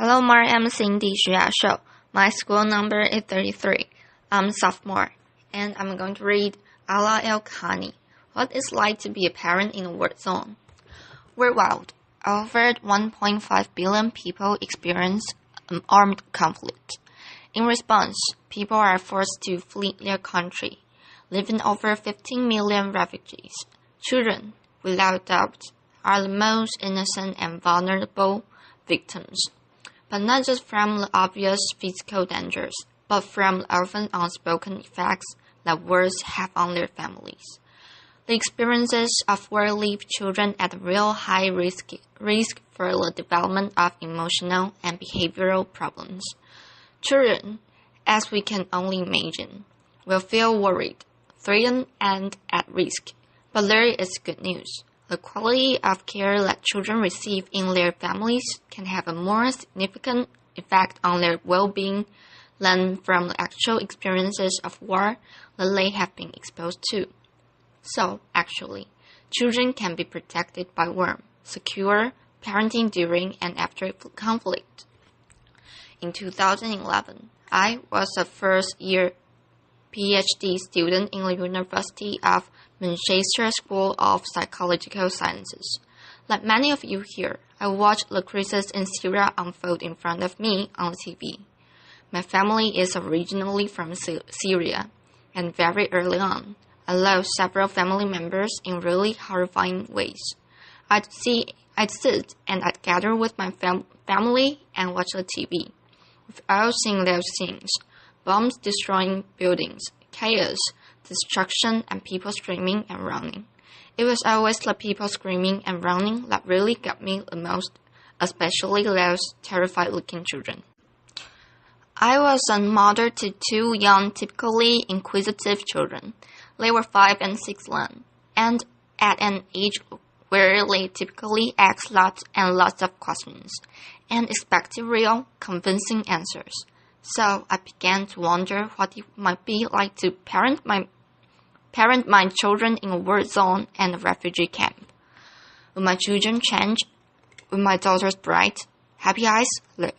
Hello, I'm Cindy Xu. My school number is 33. I'm sophomore, and I'm going to read Aala Khani, What It's Like to be a Parent in a War Zone. Worldwide, over 1.5 billion people experience an armed conflict. In response, people are forced to flee their country, leaving over 15 million refugees. Children, without doubt, are the most innocent and vulnerable victims. But not just from the obvious physical dangers, but from the often unspoken effects that wars have on their families. The experiences of war leave children at a real high risk for the development of emotional and behavioral problems. Children, as we can only imagine, will feel worried, threatened, and at risk. But there is good news. The quality of care that children receive in their families can have a more significant effect on their well-being than from the actual experiences of war that they have been exposed to. So, actually, children can be protected by warm, secure parenting during and after conflict. In 2011, I was a first-year PhD student in the University of Manchester School of Psychological Sciences. Like many of you here, I watched the crisis in Syria unfold in front of me on TV. My family is originally from Syria, and very early on, I lost several family members in really horrifying ways. I'd sit and I'd gather with my family and watch the TV. We've all seen those scenes. Bombs destroying buildings, chaos, destruction, and people screaming and running. It was always the people screaming and running that really got me the most, especially those terrified-looking children. I was a mother to two young, typically inquisitive children. They were 5 and 6 then, and at an age where they typically ask lots and lots of questions and expected real, convincing answers. So I began to wonder what it might be like to parent my children in a war zone and a refugee camp. Would my children change? Would my daughter's bright, happy eyes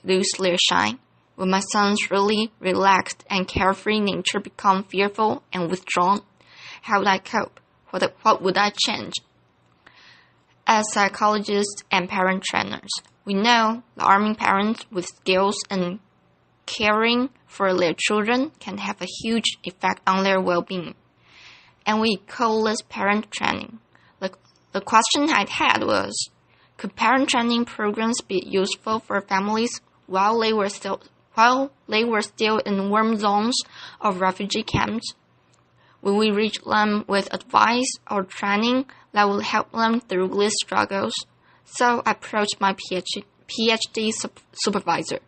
lose their shine? Would my son's really relaxed and carefree nature become fearful and withdrawn? How would I cope? What would I change? As psychologists and parent trainers, we know that arming parents with skills and caring for their children can have a huge effect on their well-being. And we call this parent training. The question I had was, could parent training programs be useful for families while they were still in warm zones of refugee camps? Will we reach them with advice or training that will help them through these struggles? So I approached my PhD supervisor,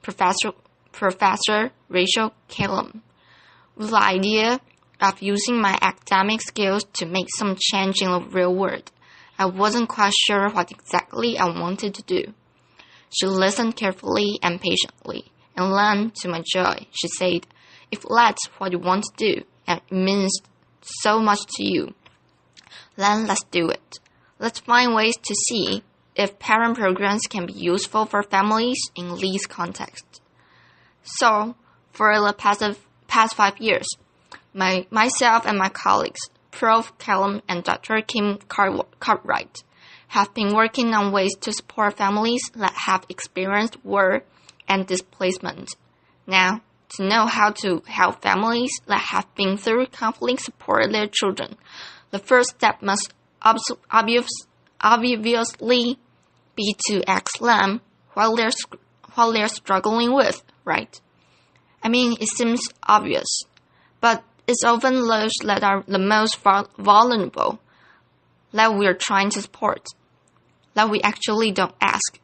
Professor Rachel Callum, with the idea of using my academic skills to make some change in the real world. I wasn't quite sure what exactly I wanted to do. She listened carefully and patiently, and then, to my joy, she said, "If that's what you want to do, and it means so much to you, then let's do it. Let's find ways to see if parent programs can be useful for families in these contexts." So, for the past 5 years, myself and my colleagues, Prof. Callum and Dr. Kim Cartwright, have been working on ways to support families that have experienced war and displacement. Now, to know how to help families that have been through conflict support their children, the first step must obviously be to ask them what they're struggling with, right? I mean, it seems obvious, but it's often those that are the most vulnerable that we're trying to support, that we actually don't ask.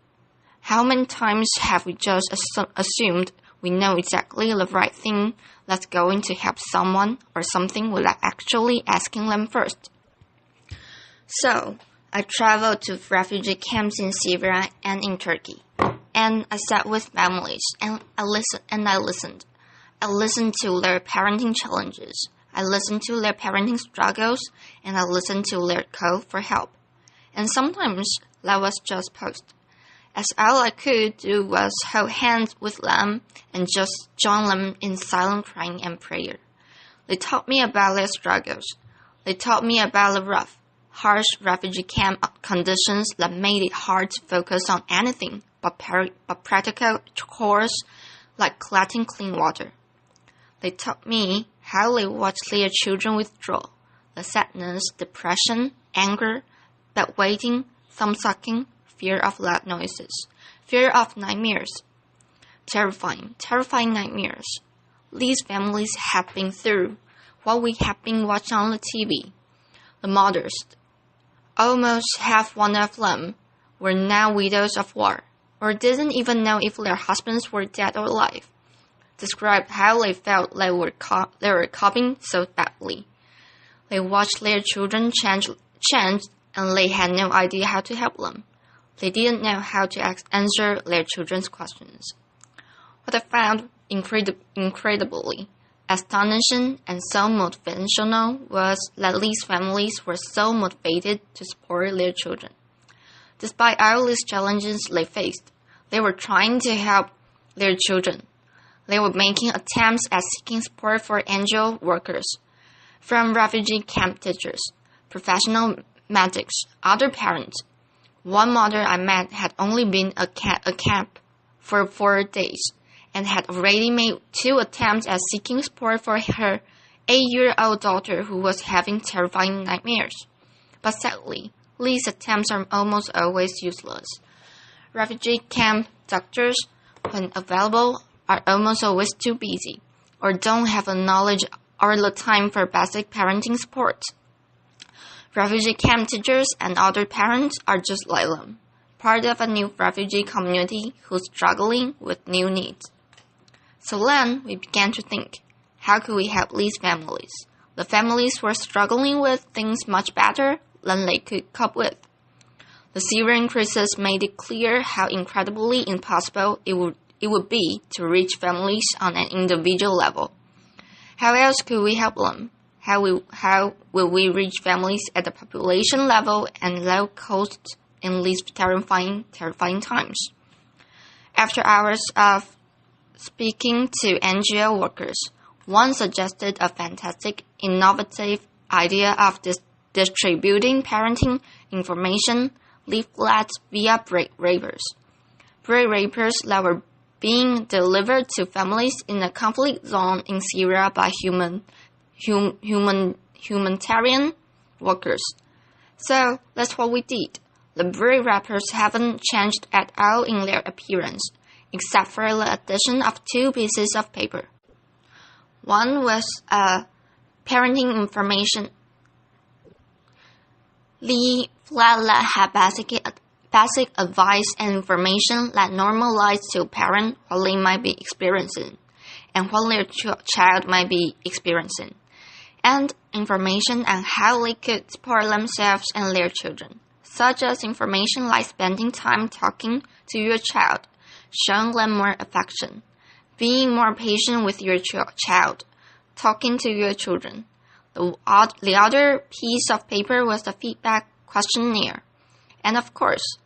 How many times have we just assumed we know exactly the right thing that's going to help someone or something without actually asking them first? So, I traveled to refugee camps in Syria and in Turkey, and I sat with families and I listened. I listened to their parenting challenges. I listened to their parenting struggles, and I listened to their call for help. And sometimes that was just post. as all I could do was hold hands with them and just join them in silent crying and prayer. They taught me about their struggles. They taught me about the rough, harsh refugee camp conditions that made it hard to focus on anything but practical chores like collecting clean water. They taught me how they watched their children withdraw, the sadness, depression, anger, bedwetting, thumb-sucking, fear of loud noises, fear of nightmares. Terrifying nightmares. These families have been through what we have been watching on the TV. The mothers, almost half one of them, were now widows of war, or didn't even know if their husbands were dead or alive. Described how they felt they were coping so badly. They watched their children change, and they had no idea how to help them. They didn't know how to answer their children's questions. What I found incredibly astonishing and so motivational was that these families were so motivated to support their children. Despite all these challenges they faced, they were trying to help their children. They were making attempts at seeking support for NGO workers, from refugee camp teachers, professional medics, other parents. One mother I met had only been at camp for 4 days and had already made 2 attempts at seeking support for her 8-year-old daughter who was having terrifying nightmares. But sadly, these attempts are almost always useless. Refugee camp doctors, when available, are almost always too busy or don't have the knowledge or the time for basic parenting support. Refugee camp teachers and other parents are just like them, part of a new refugee community who's struggling with new needs. So then we began to think, how could we help these families? The families were struggling with things much better than they could cope with. The Syrian crisis made it clear how incredibly impossible it would be to reach families on an individual level. How else could we help them? How will we reach families at the population level and low cost in these terrifying times? After hours of speaking to NGO workers, one suggested a fantastic, innovative idea of distributing parenting information leaflets via bread wrappers. Bread wrappers that were being delivered to families in a conflict zone in Syria by humanitarian workers. So that's what we did. The bread wrappers haven't changed at all in their appearance, except for the addition of 2 pieces of paper. One was parenting information. The flatlet had basic advice and information that normalized to a parent what they might be experiencing and what their child might be experiencing, and information on how they could support themselves and their children, such as information like spending time talking to your child, showing them more affection, being more patient with your child, talking to your children. The other piece of paper was the feedback questionnaire. And of course,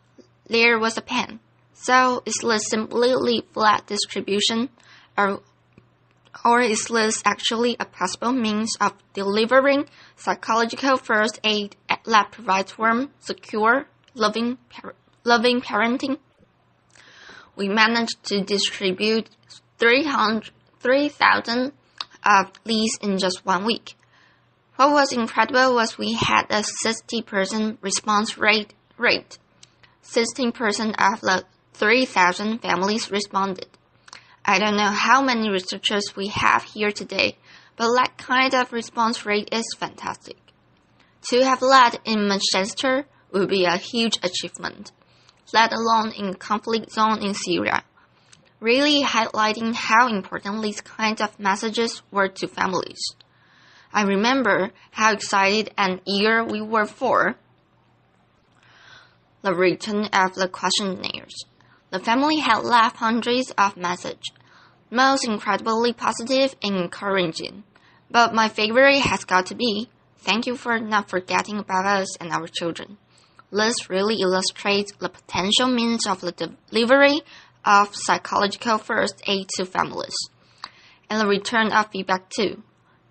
there was a pen. So is this simply leaflet distribution, or is this actually a possible means of delivering psychological first aid that provides warm, secure, loving parenting? We managed to distribute 3,000 of these in just 1 week. What was incredible was we had a 60% response rate. 16% of the 3,000 families responded. I don't know how many researchers we have here today, but that kind of response rate is fantastic. To have led in Manchester would be a huge achievement, let alone in conflict zone in Syria, really highlighting how important these kinds of messages were to families. I remember how excited and eager we were for the return of the questionnaires. The family had left hundreds of messages, most incredibly positive and encouraging. But my favorite has got to be, thank you for not forgetting about us and our children. This really illustrates the potential means of the delivery of psychological first aid to families, and the return of feedback too.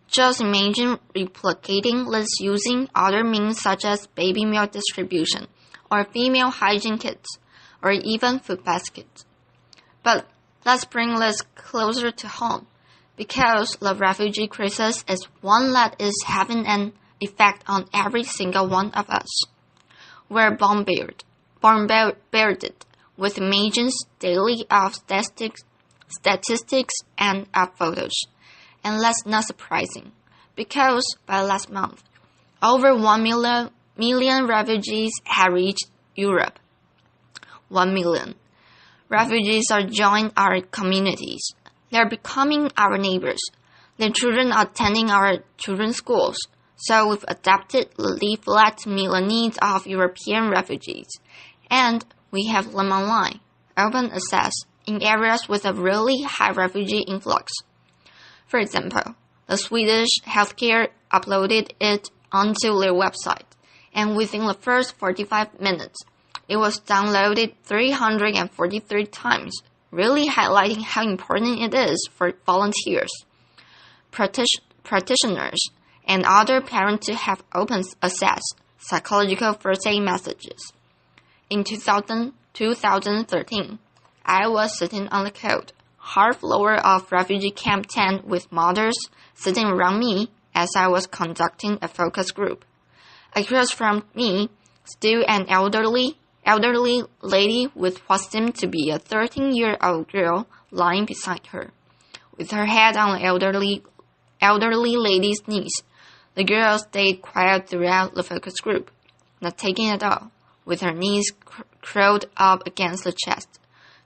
Just imagine replicating this using other means such as baby meal distribution, or female hygiene kits, or even food baskets. But let's bring this closer to home, because the refugee crisis is one that is having an effect on every single one of us. We're bombarded with images daily of statistics and of photos. And that's not surprising, because by last month, over 1 million refugees have reached Europe. 1 million. Refugees are joining our communities. They're becoming our neighbors. Their children are attending our children's schools. So we've adapted the leaflet to meet the needs of European refugees. And we have them online, open access, in areas with a really high refugee influx. For example, the Swedish healthcare uploaded it onto their website, and within the first 45 minutes, it was downloaded 343 times, really highlighting how important it is for volunteers, practitioners, and other parents to have open access psychological first aid messages. In 2013, I was sitting on the cold, hard floor of refugee camp tent with mothers sitting around me as I was conducting a focus group. Across from me stood an elderly lady with what seemed to be a 13-year-old girl lying beside her, with her head on the elderly lady's knees. The girl stayed quiet throughout the focus group, not taking it all, with her knees curled up against the chest.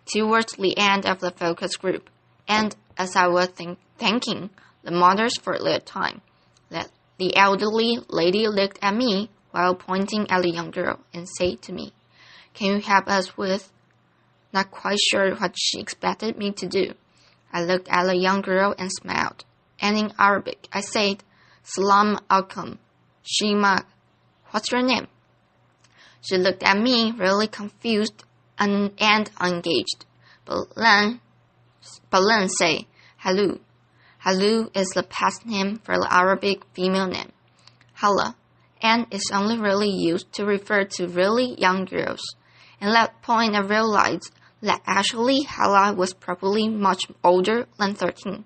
Towards the end of the focus group, and as I was thanking the mothers for their time, the elderly lady looked at me while pointing at the young girl and said to me, "Can you help us with?" Not quite sure what she expected me to do. I looked at the young girl and smiled, and in Arabic I said, "Salam alaikum, Shima, what's your name?" She looked at me really confused and unengaged, but then say, "Halu." Halu is the past name for the Arabic female name, Hala, and is only really used to refer to really young girls. At that point I realized that actually Hala was probably much older than 13.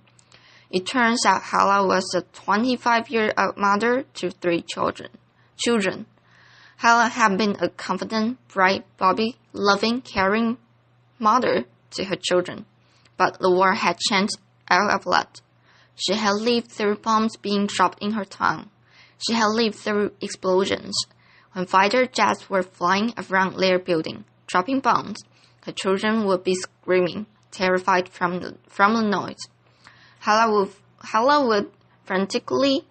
It turns out Hala was a 25-year-old mother to 3 children. Hala had been a confident, bright, bubbly, loving, caring mother to her children, but the war had changed all of that. She had lived through bombs being dropped in her town. She had lived through explosions. When fighter jets were flying around their building, dropping bombs, her children would be screaming, terrified from the noise. Hala would frantically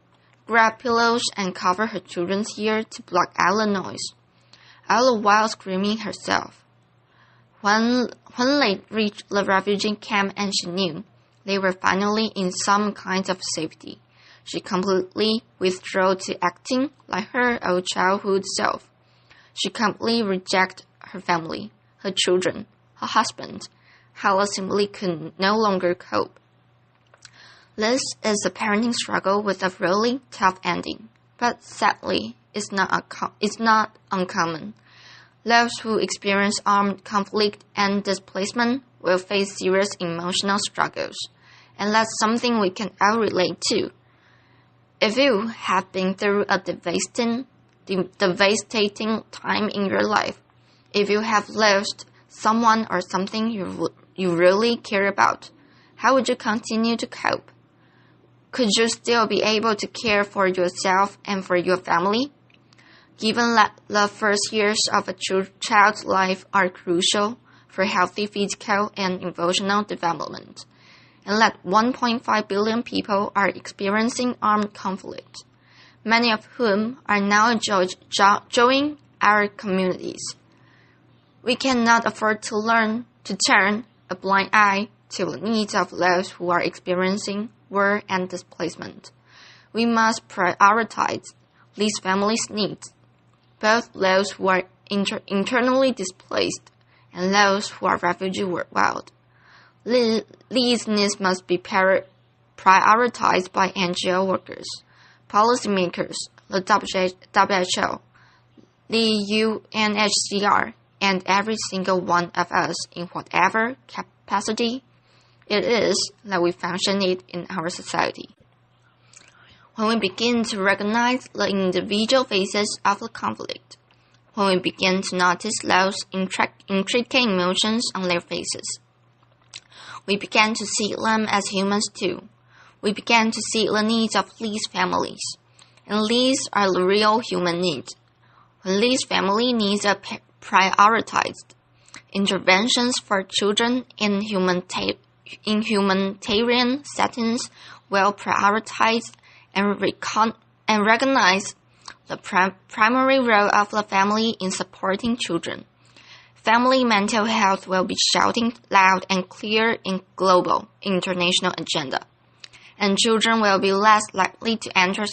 grab pillows and cover her children's ears to block out the noise, all the while screaming herself. When they reached the refugee camp and she knew they were finally in some kind of safety, she completely withdrew to acting like her old childhood self. She completely rejected her family, her children, her husband. Hala simply could no longer cope. This is a parenting struggle with a really tough ending, but sadly, it's not uncommon. Those who experience armed conflict and displacement will face serious emotional struggles, and that's something we can all relate to. If you have been through a devastating time in your life, if you have lost someone or something you really care about, how would you continue to cope? Could you still be able to care for yourself and for your family? Given that the first years of a child's life are crucial for healthy physical and emotional development, and that 1.5 billion people are experiencing armed conflict, many of whom are now joining our communities. We cannot afford to turn a blind eye to the needs of those who are experiencing war and displacement. We must prioritize these families' needs, both those who are internally displaced, and those who are refugees worldwide. These needs must be prioritized by NGO workers, policymakers, the WHO, the UNHCR, and every single one of us in whatever capacity it is that we function in our society. When we begin to recognize the individual phases of the conflict, when we begin to notice those intricate emotions on their faces, we began to see them as humans too. We began to see the needs of these families, and these are the real human needs. When these family needs are prioritized, interventions for children in humanitarian settings will prioritize and recognize the primary role of the family in supporting children. Family mental health will be shouting loud and clear in global, international agenda, and children will be less likely to enter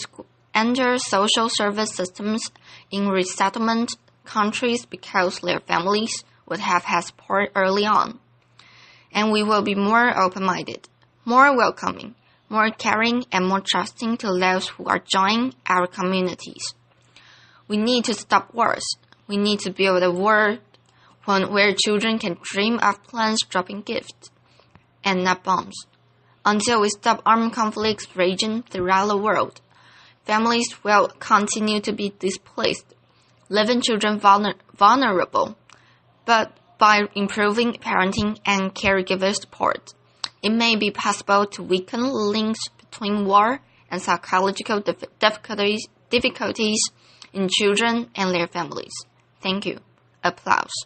social service systems in resettlement countries because their families would have had support early on. And we will be more open-minded, more welcoming, more caring, and more trusting to those who are joining our communities. We need to stop wars. We need to build a world where children can dream of planes dropping gifts and not bombs. Until we stop armed conflicts raging throughout the world, families will continue to be displaced, leaving children vulnerable. But by improving parenting and caregiver support, it may be possible to weaken the links between war and psychological difficulties in children and their families. Thank you. Applause.